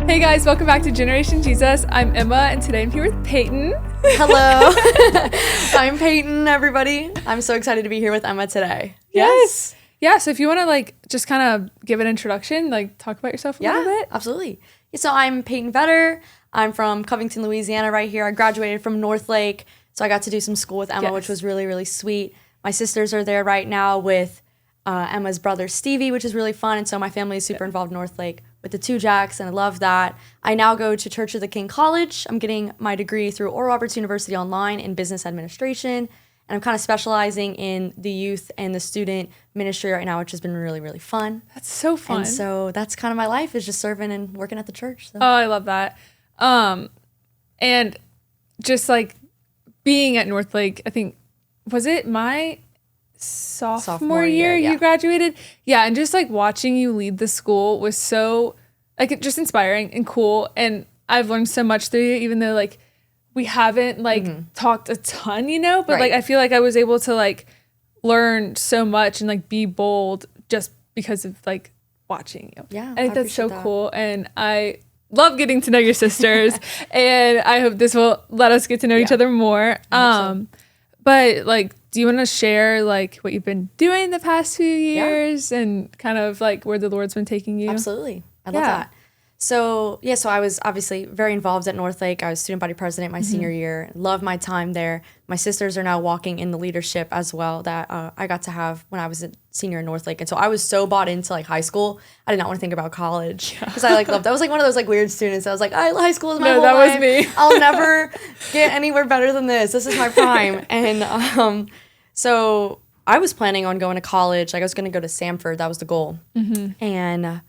Hey guys, welcome back to Generation Jesus. I'm Emma, and today I'm here with Peyton. Hello. I'm Peyton, everybody. I'm so excited to be here with Emma today. Yes. Yeah, so if you want to just kind of give an introduction, talk about yourself a little bit. Absolutely. So I'm Peyton Vetter. I'm from Covington, Louisiana right here. I graduated from Northlake, so I got to do some school with Emma, which was really, really sweet. My sisters are there right now with Emma's brother, Stevie, which is really fun. And so my family is super involved in Northlake with the two Jacks, and I love that. I now go to Church of the King College. I'm getting my degree through Oral Roberts University online in business administration, and I'm kind of specializing in the youth and the student ministry right now, which has been really, really fun. That's so fun. And so that's kind of my life, is just serving and working at the church. So. Oh, I love that. And just being at Northlake, I think, was it my sophomore year you graduated? Yeah, and just watching you lead the school was so just inspiring and cool, and I've learned so much through you, even though we haven't talked a ton, but I feel like I was able to learn so much and be bold just because of watching you. Yeah, I think that's so cool, and I love getting to know your sisters and I hope this will let us get to know each other more. But do you want to share what you've been doing the past few years and kind of where the Lord's been taking you? Absolutely. I love that. So I was obviously very involved at Northlake. I was student body president my senior year. Loved my time there. My sisters are now walking in the leadership as well that I got to have when I was a senior in Northlake. And so I was so bought into high school. I did not want to think about college because I loved. I was one of those weird students. I was high school is my whole life. Was me. I'll never get anywhere better than this. This is my prime. And so I was planning on going to college. I was going to go to Samford. That was the goal. And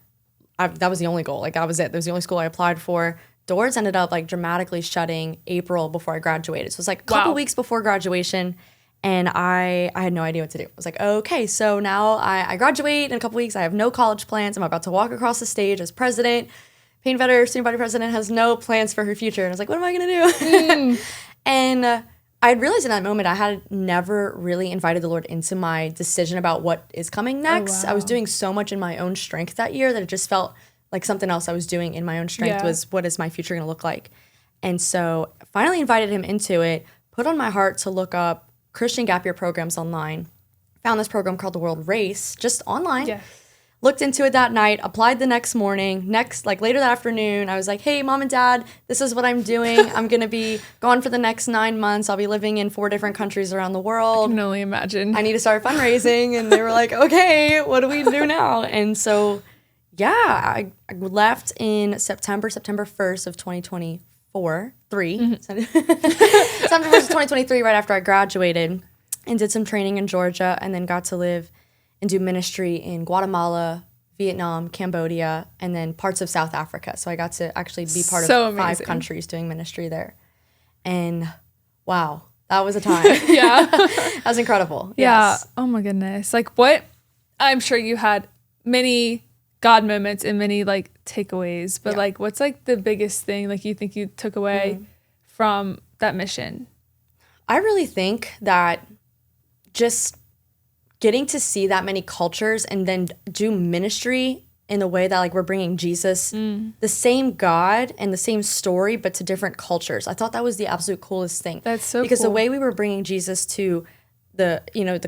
that was the only goal. That was it. That was the only school I applied for. Doors ended up dramatically shutting April before I graduated. So it was a couple weeks before graduation, and I had no idea what to do. I was okay, so now I graduate in a couple weeks. I have no college plans. I'm about to walk across the stage as president. Peyton Vetter, student body president, has no plans for her future. And I was what am I going to do? And I had realized in that moment I had never really invited the Lord into my decision about what is coming next. I was doing so much in my own strength that year that it just felt like something else I was doing in my own strength was, what is my future going to look like? And so finally invited him into it, put on my heart to look up Christian gap year programs online, found this program called the World Race, just online. Yeah. Looked into it that night, applied the next morning. Later that afternoon, I was hey, Mom and Dad, this is what I'm doing. I'm going to be gone for the next 9 months. I'll be living in 4 different countries around the world. I can only imagine. I need to start fundraising. And they were okay, what do we do now? And so, I left in September 1st of 2024, September 1st of 2023, right after I graduated, and did some training in Georgia, and then got to live and do ministry in Guatemala, Vietnam, Cambodia, and then parts of South Africa. So I got to actually be part of 5 countries doing ministry there. And wow, that was a time. Yeah. That was incredible. Yeah. Yes. Oh my goodness. I'm sure you had many God moments and many takeaways, but what's the biggest thing you think you took away from that mission? I really think that just getting to see that many cultures and then do ministry in the way that we're bringing Jesus, the same God and the same story, but to different cultures. I thought that was the absolute coolest thing. That's so because cool. The way we were bringing Jesus to the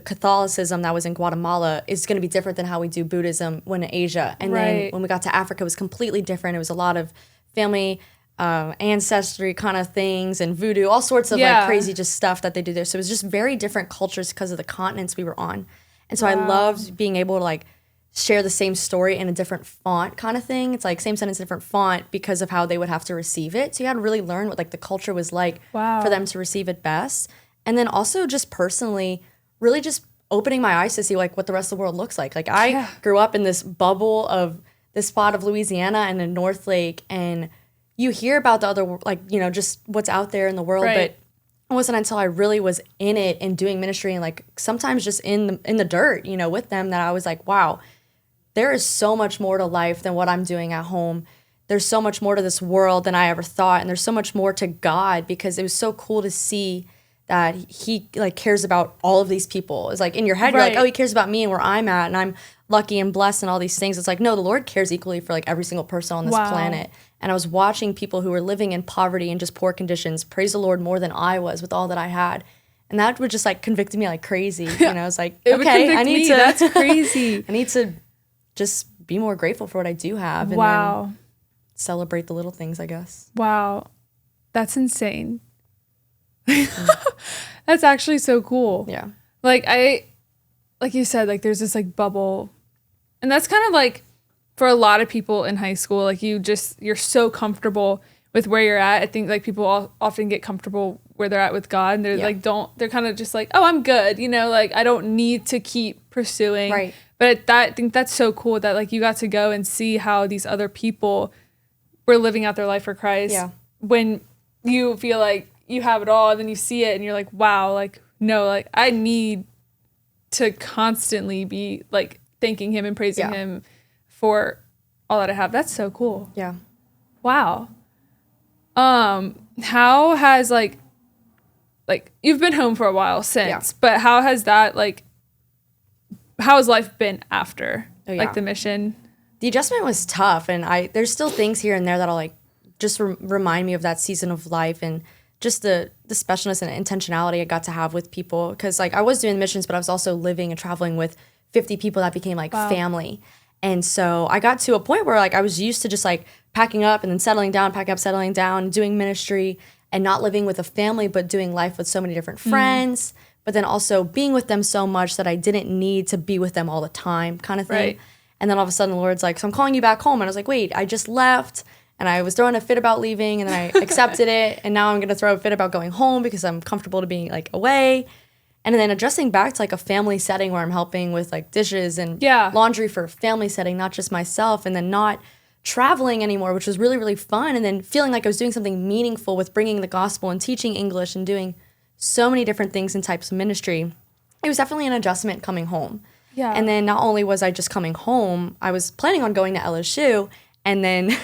Catholicism that was in Guatemala is going to be different than how we do Buddhism when in Asia. And then when we got to Africa, it was completely different. It was a lot of family ancestry kind of things and voodoo, all sorts of crazy just stuff that they do there. So it was just very different cultures because of the continents we were on. And so I loved being able to share the same story in a different font kind of thing. It's same sentence, different font because of how they would have to receive it. So you had to really learn what the culture was for them to receive it best. And then also just personally, really just opening my eyes to see what the rest of the world looks like. I grew up in this bubble of this spot of Louisiana and in Northlake, and you hear about the other, just what's out there in the world, but it wasn't until I really was in it and doing ministry and sometimes just in the dirt, with them, that I was wow, there is so much more to life than what I'm doing at home. There's so much more to this world than I ever thought, and there's so much more to God, because it was so cool to see that he like cares about all of these people. It's like in your head, you're Right. like, oh, he cares about me and where I'm at and I'm lucky and blessed and all these things. It's like, no, the Lord cares equally for like every single person on this planet. And I was watching people who were living in poverty and just poor conditions praise the Lord more than I was with all that I had. And that would just like convict me like crazy. You know, it's like, okay, I need to. That's crazy. I need to just be more grateful for what I do have. And then celebrate the little things, I guess. Wow. That's insane. That's actually so cool. Yeah. Like you said, like there's this like bubble. And that's kind of like for a lot of people in high school, like you're so comfortable with where you're at. I think like people often get comfortable where they're at with God and they're like, they're kind of just like, oh, I'm good. You know, like I don't need to keep pursuing. Right. But I think that's so cool that like you got to go and see how these other people were living out their life for Christ. Yeah. When you feel like you have it all and then you see it and you're like, wow, like, no, like I need to constantly be like thanking him and praising him for all that I have. That's so cool. Yeah. Wow. How has like you've been home for a while since, but how has life been after like the mission? The adjustment was tough, and there's still things here and there that'll like just remind me of that season of life and just the specialness and intentionality I got to have with people. Because like I was doing missions, but I was also living and traveling with 50 people that became like family. And so I got to a point where like I was used to just like packing up and then settling down, packing up, settling down, doing ministry and not living with a family, but doing life with so many different friends, but then also being with them so much that I didn't need to be with them all the time kind of thing. Right. And then all of a sudden the Lord's like, so I'm calling you back home. And I was like, wait, I just left and I was throwing a fit about leaving and then I accepted it. And now I'm going to throw a fit about going home because I'm comfortable to being like away. And then adjusting back to like a family setting where I'm helping with like dishes and laundry for a family setting, not just myself, and then not traveling anymore, which was really, really fun. And then feeling like I was doing something meaningful with bringing the gospel and teaching English and doing so many different things and types of ministry. It was definitely an adjustment coming home. Yeah. And then not only was I just coming home, I was planning on going to LSU, and then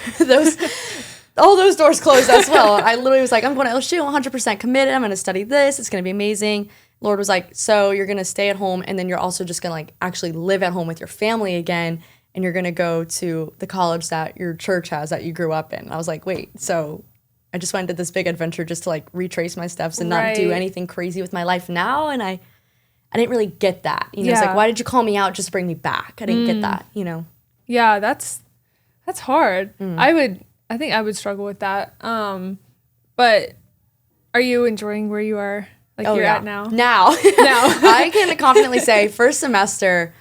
all those doors closed as well. I literally was like, I'm going to LSU, 100% committed. I'm going to study this. It's going to be amazing. Lord was like, so you're going to stay at home, and then you're also just going to like actually live at home with your family again, and you're going to go to the college that your church has that you grew up in. And I was like, wait, so I just went and did this big adventure just to like retrace my steps and not do anything crazy with my life now. And I didn't really get that. You know, it's like, why did you call me out just to bring me back? I didn't get that, you know? Yeah, that's hard. I think I would struggle with that. But are you enjoying where you are? Like you're at now? Now. I can confidently say first semester,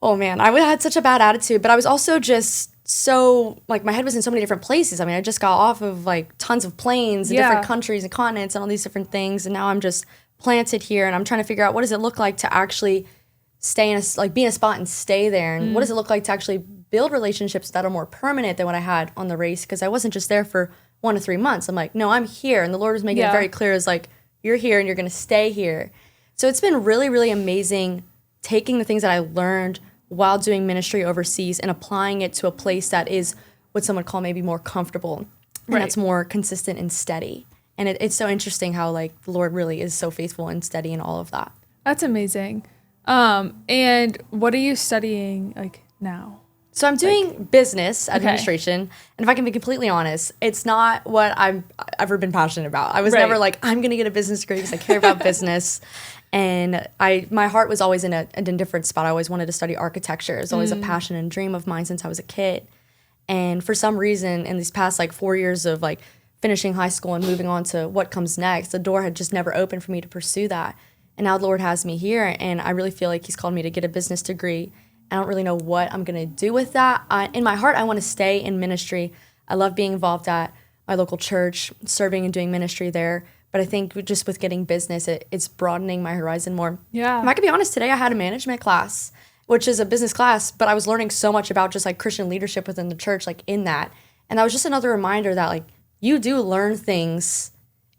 oh man, I had such a bad attitude, but I was also just so, like my head was in so many different places. I mean, I just got off of like tons of planes in different countries and continents and all these different things. And now I'm just planted here and I'm trying to figure out what does it look like to actually stay in be in a spot and stay there. And what does it look like to actually build relationships that are more permanent than what I had on the race? Because I wasn't just there for 1 to 3 months. I'm like, no, I'm here. And the Lord was making it very clear as like, you're here and you're going to stay here. So it's been really, really amazing taking the things that I learned while doing ministry overseas and applying it to a place that is what some would call maybe more comfortable and that's more consistent and steady. And it's so interesting how like the Lord really is so faithful and steady in all of that. That's amazing. And what are you studying like now? So I'm doing business administration, and if I can be completely honest, it's not what I've ever been passionate about. I was never like, I'm going to get a business degree because I care about business. And my heart was always in a different spot. I always wanted to study architecture. It was always a passion and dream of mine since I was a kid. And for some reason, in these past like 4 years of like finishing high school and moving on to what comes next, the door had just never opened for me to pursue that. And now the Lord has me here, and I really feel like he's called me to get a business degree. I don't really know what I'm going to do with that. In my heart, I want to stay in ministry. I love being involved at my local church, serving and doing ministry there. But I think just with getting business, it's broadening my horizon more. Yeah. If I could be honest, today I had a management class, which is a business class, but I was learning so much about just like Christian leadership within the church, like in that. And that was just another reminder that like you do learn things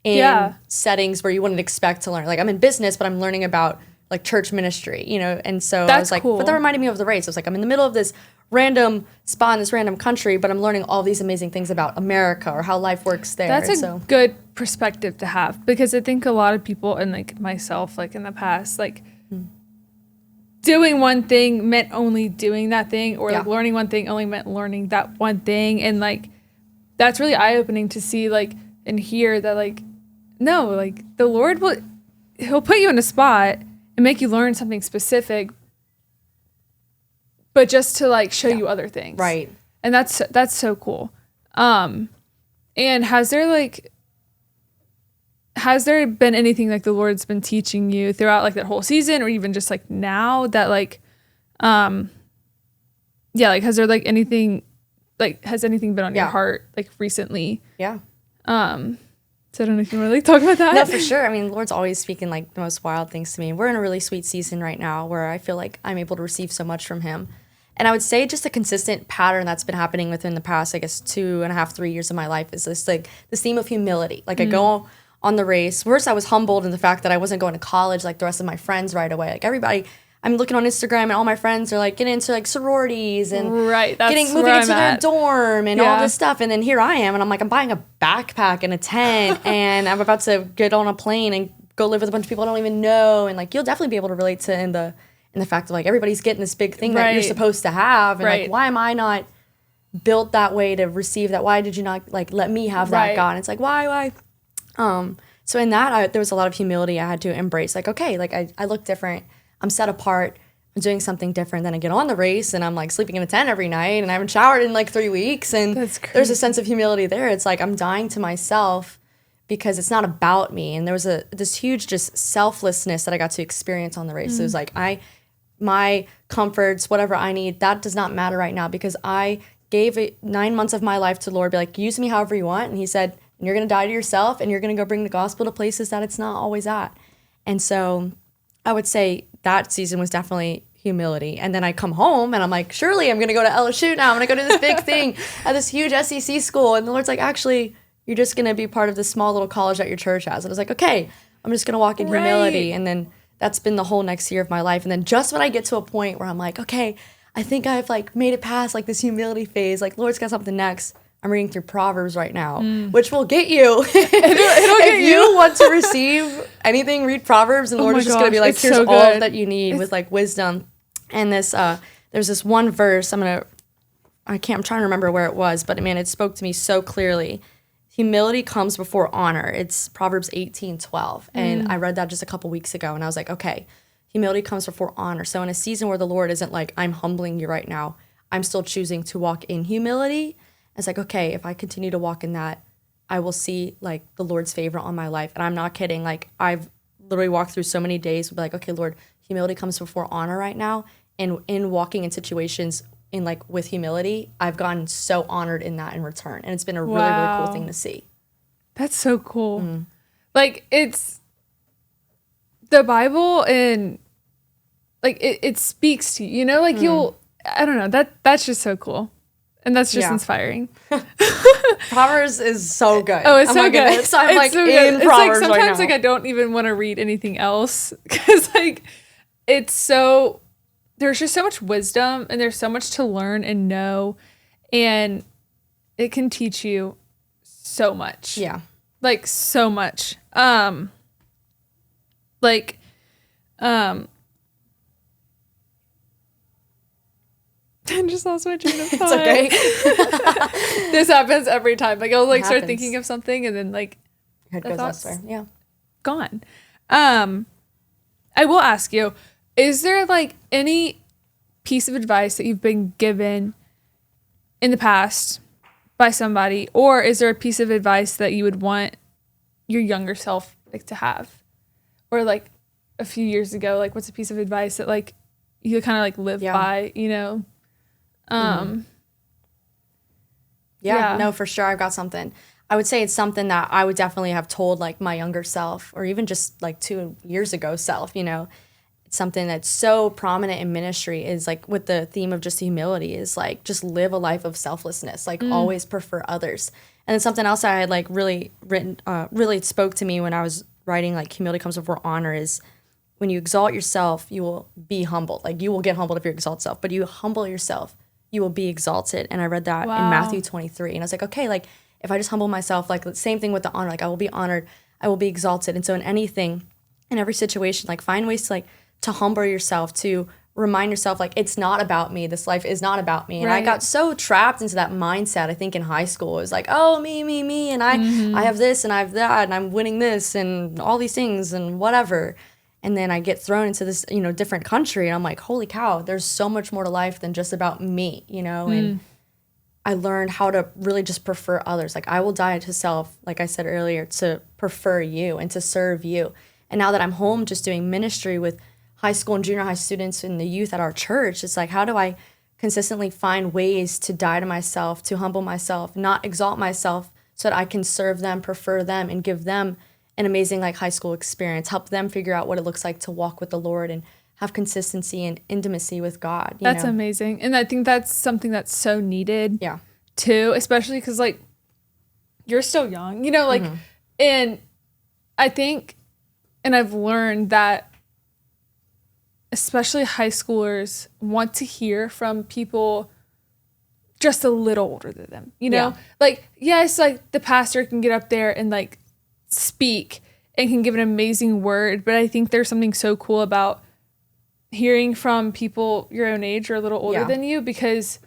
in settings where you wouldn't expect to learn. Like I'm in business, but I'm learning about like church ministry, you know? And so I was like, cool. But that reminded me of the race. I was like, I'm in the middle of this random spot in this random country, but I'm learning all these amazing things about America or how life works there. That's a good perspective to have, because I think a lot of people, and like myself, like in the past, like doing one thing meant only doing that thing, or like learning one thing only meant learning that one thing. And like, that's really eye-opening to see, like, and hear that, like, no, like the Lord he'll put you in a spot and make you learn something specific, but just to like show you other things. Right. And that's so cool. And has there been anything like the Lord's been teaching you throughout like that whole season, or even just like now, that like, like, has there like anything, like, has anything been on your heart like recently? Yeah. So I don't know if you want to like talk about that. No, for sure. I mean, the Lord's always speaking like the most wild things to me. We're in a really sweet season right now where I feel like I'm able to receive so much from him. And I would say just a consistent pattern that's been happening within the past, I guess, 2.5, 3 years of my life is this, like, this theme of humility. Like, I go on the race. First, I was humbled in the fact that I wasn't going to college like the rest of my friends right away. Like, everybody, I'm looking on Instagram and all my friends are like getting into like sororities and moving into their dorm and all this stuff. And then here I am, and I'm like, I'm buying a backpack and a tent and I'm about to get on a plane and go live with a bunch of people I don't even know. And like, you'll definitely be able to relate to in the fact of like, everybody's getting this big thing that you're supposed to have. And like, why am I not built that way to receive that? Why did you not like let me have that, God? And it's like, why? So in that, there was a lot of humility I had to embrace. Like, okay, like I look different. I'm set apart. I'm doing something different. Then I get on the race and I'm like sleeping in a tent every night and I haven't showered in like 3 weeks. And there's a sense of humility there. It's like I'm dying to myself because it's not about me. And there was this huge just selflessness that I got to experience on the race. It was like my comforts, whatever I need, that does not matter right now, because I gave 9 months of my life to the Lord, be like, use me however you want. And he said, and you're going to die to yourself and you're going to go bring the gospel to places that it's not always at. And so I would say that season was definitely humility. And then I come home and I'm like, surely I'm going to go to LSU now. I'm going to go to this big thing at this huge SEC school. And the Lord's like, actually, you're just going to be part of this small little college that your church has. And I was like, okay, I'm just going to walk in humility. And then that's been the whole next year of my life. And then just when I get to a point where I'm like, okay, I think I've like made it past like this humility phase, like Lord's got something next. I'm reading through Proverbs right now, which will get you. It'll if you want to receive anything, read Proverbs, and the Lord is just going to be like, here's all that you need with like wisdom. And this, there's this one verse, I'm trying to remember where it was, but man, it spoke to me so clearly. Humility comes before honor. It's Proverbs 18:12. And I read that just a couple weeks ago, and I was like, okay, humility comes before honor. So in a season where the Lord isn't like, I'm humbling you right now, I'm still choosing to walk in humility. It's like, okay, if I continue to walk in that, I will see like the Lord's favor on my life. And I'm not kidding. Like, I've literally walked through so many days with like, okay, Lord, humility comes before honor right now. And in walking in situations in like with humility, I've gotten so honored in that in return. And it's been a really, really cool thing to see. That's so cool. Like, it's the Bible, and like it speaks to you, you know, like I don't know, that's just so cool. And that's just inspiring. Proverbs is so good. Oh, it's so good. So I'm it's like so in good. Proverbs it's like sometimes right now. like I don't even want to read anything else, because like it's so, there's just so much wisdom and there's so much to learn and know, and it can teach you so much. Yeah. Like so much. I just lost my train of thought. It's okay. This happens every time. Like, I'll like start thinking of something and then like Your head goes elsewhere. Yeah. Gone. I will ask you, is there like any piece of advice that you've been given in the past by somebody, or is there a piece of advice that you would want your younger self like to have, or like a few years ago? Like, what's a piece of advice that like you kind of like live by, you know? Yeah, no, for sure. I've got something. I would say it's something that I would definitely have told like my younger self, or even just like 2 years ago self, you know. It's something that's so prominent in ministry, is like with the theme of just humility, is like just live a life of selflessness, like always prefer others. And then something else I had like really spoke to me when I was writing like humility comes before honor, is when you exalt yourself, you will be humbled. Like, you will get humbled if you exalt yourself, but you humble yourself, you will be exalted. And I read that in Matthew 23. And I was like, okay, like if I just humble myself, like the same thing with the honor, like I will be honored, I will be exalted. And so in anything, in every situation, like find ways to like to humble yourself, to remind yourself like it's not about me. This life is not about me. And I got so trapped into that mindset, I think in high school. It was like, oh, me, and I have this and I have that and I'm winning this and all these things and whatever. And then I get thrown into this, you know, different country and I'm like, holy cow, there's so much more to life than just about me, you know? And I learned how to really just prefer others. Like I will die to self, like I said earlier, to prefer you and to serve you. And now that I'm home just doing ministry with high school and junior high students and the youth at our church, it's like, how do I consistently find ways to die to myself, to humble myself, not exalt myself so that I can serve them, prefer them, and give them an amazing like high school experience, help them figure out what it looks like to walk with the Lord and have consistency and intimacy with God. That's amazing. And I think that's something that's so needed too, especially because like you're still young, you know, like, and I think, and I've learned that especially high schoolers want to hear from people just a little older than them, you know? Like, yes, like the pastor can get up there and like speak and can give an amazing word, but I think there's something so cool about hearing from people your own age or a little older than you, because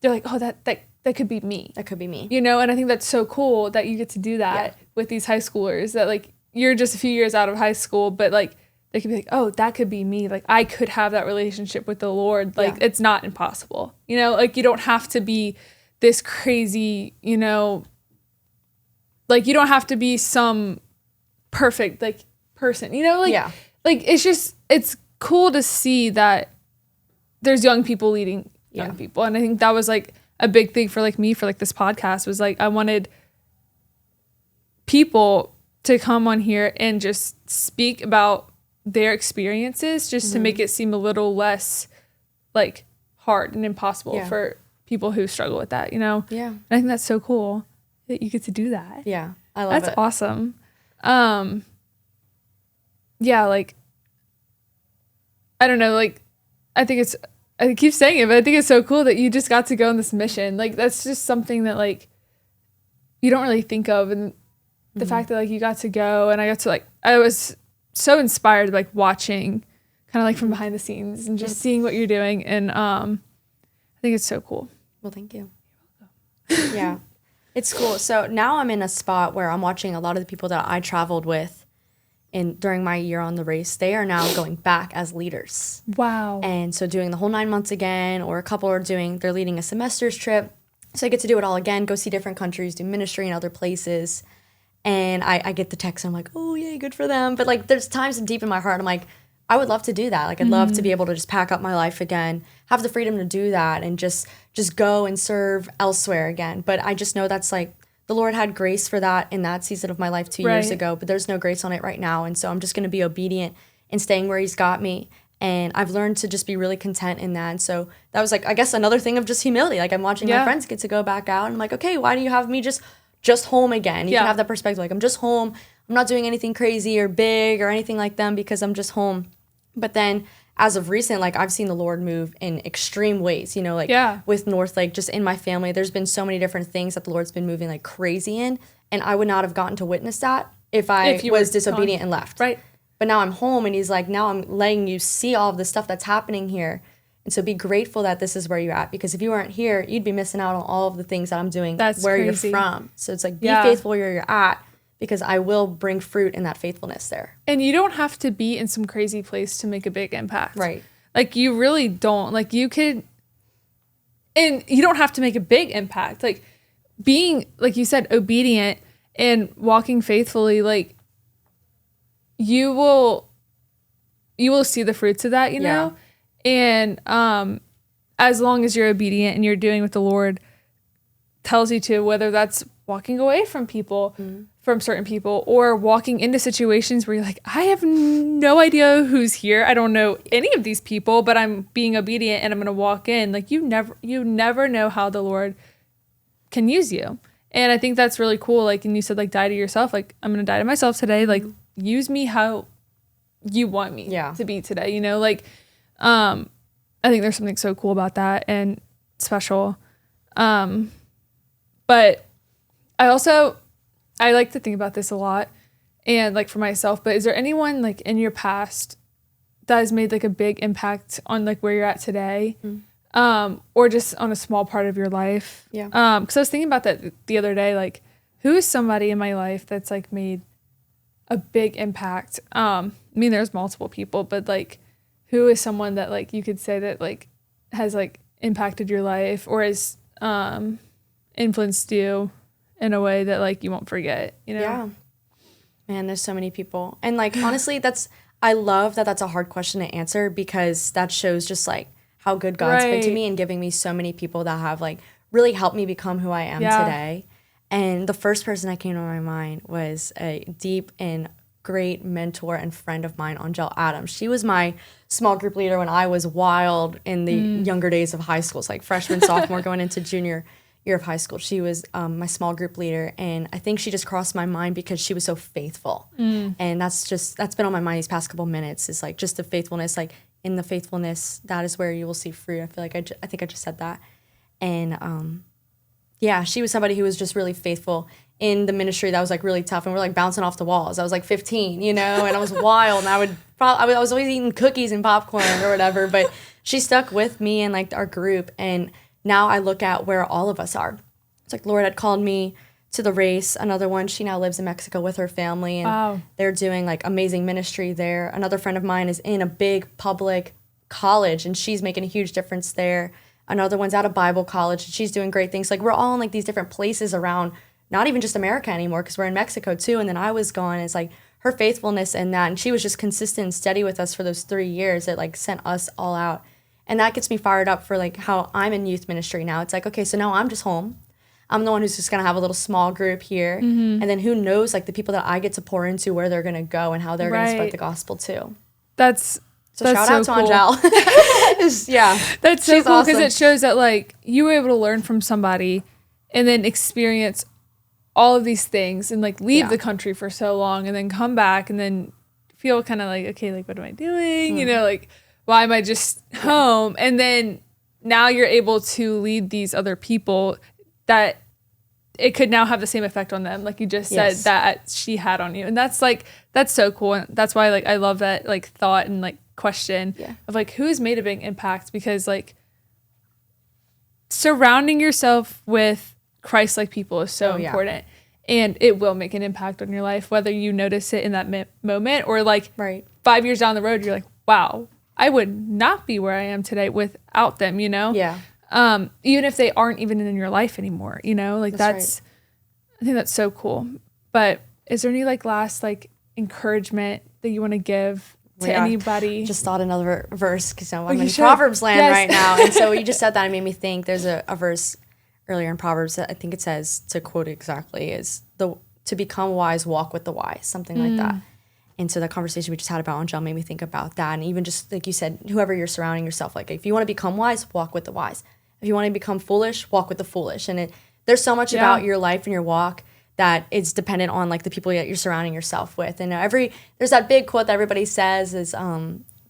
they're like, oh, that could be me. That could be me. You know, and I think that's so cool that you get to do that with these high schoolers, that like you're just a few years out of high school, but like they could be like, oh, that could be me. Like I could have that relationship with the Lord. Like it's not impossible. You know, like you don't have to be this crazy, you know, like you don't have to be some perfect like person, you know, like like it's just, it's cool to see that there's young people leading young people. And I think that was like a big thing for like me for like this podcast, was like I wanted people to come on here and just speak about their experiences, just to make it seem a little less like hard and impossible for people who struggle with that, you know? Yeah. And I think that's so cool that you get to do that. Yeah. I love it. That's awesome. Yeah, like I don't know, like I keep saying it, but I think it's so cool that you just got to go on this mission. Like that's just something that like you don't really think of, and the fact that like you got to go, and I got to like, I was so inspired like watching kind of like from behind the scenes and just seeing what you're doing, and I think it's so cool. Well, thank you. You're welcome. Yeah. It's cool. So now I'm in a spot where I'm watching a lot of the people that I traveled with during my year on the race. They are now going back as leaders. Wow. And so doing the whole 9 months again, or a couple they're leading a semester's trip. So I get to do it all again, go see different countries, do ministry in other places. And I get the text and I'm like, oh, yay, good for them. But like there's times deep in my heart, I'm like, I would love to do that. Like I'd love to be able to just pack up my life again, have the freedom to do that, and just go and serve elsewhere again. But I just know that's like, the Lord had grace for that in that season of my life 2 years ago, but there's no grace on it right now. And so I'm just going to be obedient and staying where he's got me. And I've learned to just be really content in that. And so that was like, I guess another thing of just humility. Like I'm watching my friends get to go back out, and I'm like, okay, why do you have me just home again? You can have that perspective. Like I'm just home. I'm not doing anything crazy or big or anything like them because I'm just home. But then as of recent, like I've seen the Lord move in extreme ways, you know, like with Northlake, just in my family, there's been so many different things that the Lord's been moving like crazy in. And I would not have gotten to witness that if I was disobedient and left. Right. But now I'm home, and he's like, now I'm letting you see all of the stuff that's happening here. And so be grateful that this is where you're at, because if you weren't here, you'd be missing out on all of the things that I'm doing where crazy. You're from. So it's like, be faithful where you're at, because I will bring fruit in that faithfulness there. And you don't have to be in some crazy place to make a big impact. Right. Like you really don't. Like you could, and you don't have to make a big impact. Like being, like you said, obedient and walking faithfully, like you will see the fruits of that, you know? And as long as you're obedient and you're doing what the Lord tells you to, whether that's walking away from people, from certain people, or walking into situations where you're like, I have no idea who's here. I don't know any of these people, but I'm being obedient and I'm going to walk in. Like you never know how the Lord can use you. And I think that's really cool. Like, and you said like, die to yourself. Like, I'm going to die to myself today. Like, use me how you want me to be today, you know? Like, I think there's something so cool about that. And special. But I like to think about this a lot, and like for myself, but is there anyone like in your past that has made like a big impact on like where you're at today? Or just on a small part of your life? Yeah. Because I was thinking about that the other day, like who is somebody in my life that's like made a big impact? I mean, there's multiple people, but like who is someone that like you could say that like has like impacted your life or has influenced you in a way that like you won't forget, you know? Yeah. Man, there's so many people. And like honestly, I love that that's a hard question to answer, because that shows just like how good God's been to me and giving me so many people that have like really helped me become who I am today. And the first person that came to my mind was a deep and great mentor and friend of mine, Angel Adams. She was my small group leader when I was wild in the younger days of high school. It's like freshman, sophomore, going into junior year of high school. She was my small group leader, and I think she just crossed my mind because she was so faithful. And that's been on my mind these past couple minutes, is like just the faithfulness. Like in the faithfulness, that is where you will see fruit. I feel like I think I just said that. And yeah, she was somebody who was just really faithful in the ministry that was like really tough, and we're like bouncing off the walls. I was like 15, you know, and I was wild, and I was always eating cookies and popcorn or whatever, but she stuck with me and like our group. And now I look at where all of us are. It's like Lord had called me to the race. Another one, she now lives in Mexico with her family, and they're doing like amazing ministry there. Another friend of mine is in a big public college, and she's making a huge difference there. Another one's out of Bible college, and she's doing great things. Like we're all in like these different places around, not even just America anymore, because we're in Mexico too. And then I was gone. It's like her faithfulness in that, and she was just consistent and steady with us for those 3 years. It like sent us all out. And that gets me fired up for like how I'm in youth ministry now. It's like, okay, so now I'm just home. I'm the one who's just going to have a little small group here. And then who knows, like the people that I get to pour into, where they're going to go and how they're going to spread the gospel too. That's shout out to cool. Angel. Yeah. That's so She's cool, because awesome. it shows that like you were able to learn from somebody and then experience all of these things and like leave the country for so long and then come back and then feel kind of like, okay, like what am I doing? You know, like why am I just home? And then now you're able to lead these other people that it could now have the same effect on them. Like you just said that she had on you. And that's so cool. And that's why like I love that like thought and like question of like who's made a big impact, because like surrounding yourself with Christ-like people is so important. And it will make an impact on your life, whether you notice it in that moment or like 5 years down the road, you're like, wow, I would not be where I am today without them, you know? Yeah. Even if they aren't even in your life anymore, you know? Like that's I think that's so cool. But is there any like last like encouragement that you want to give to anybody? Just thought another verse, because I'm in Proverbs land right now. And so you just said that, it made me think there's a verse earlier in Proverbs that I think it says, to quote it exactly, is to become wise, walk with the wise, something like that. And so the conversation we just had about Angel made me think about that. And even just like you said, whoever you're surrounding yourself, like if you want to become wise, walk with the wise. If you want to become foolish, walk with the foolish. And there's so much about your life and your walk that it's dependent on like the people that you're surrounding yourself with. And there's that big quote that everybody says is,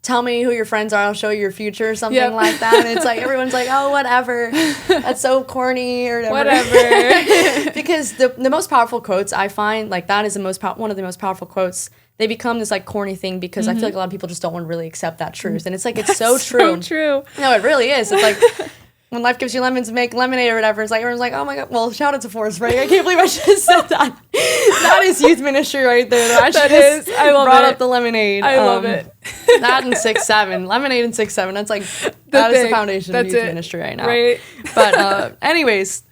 tell me who your friends are, I'll show you your future, or something like that. And it's like, everyone's like, oh, whatever. That's so corny or whatever. Because the most powerful quotes I find, like that is one of the most powerful quotes. They become this like corny thing because I feel like a lot of people just don't want to really accept that truth. And it's like, it's so true. So true. No, it really is. It's like, when life gives you lemons, make lemonade or whatever. It's like, everyone's like, oh my God. Well, shout out to Forest Break. I can't believe I just said that. That is youth ministry right there. That is. I love brought up the lemonade. I love it. That and 6-7. Lemonade and 6-7. That's like, that is the foundation of youth ministry right now. Right. But anyways,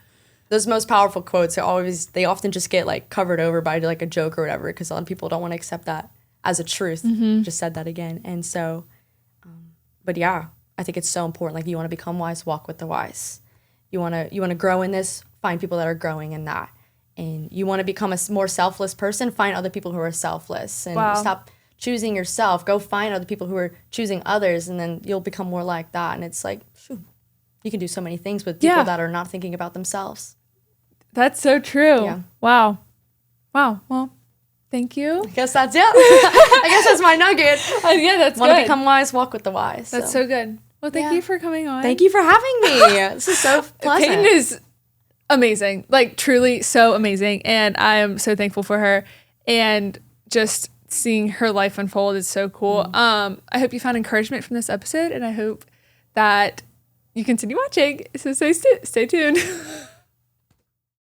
those most powerful quotes they often just get like covered over by like a joke or whatever, because a lot of people don't want to accept that as a truth. Just said that again. And so, but yeah, I think it's so important. Like you want to become wise, walk with the wise. You want to grow in this, find people that are growing in that. And you want to become a more selfless person, find other people who are selfless, and stop choosing yourself. Go find other people who are choosing others, and then you'll become more like that. And it's like, you can do so many things with people that are not thinking about themselves. That's so true. Yeah. Wow. Well, thank you. I guess that's it. I guess that's my nugget. Yeah, that's Want to become wise, walk with the wise. That's so good. Well, thank you for coming on. Thank you for having me. This is so pleasant. Peyton is amazing, like truly so amazing, and I am so thankful for her, and just seeing her life unfold is so cool. I hope you found encouragement from this episode, and I hope that you continue watching. So stay tuned.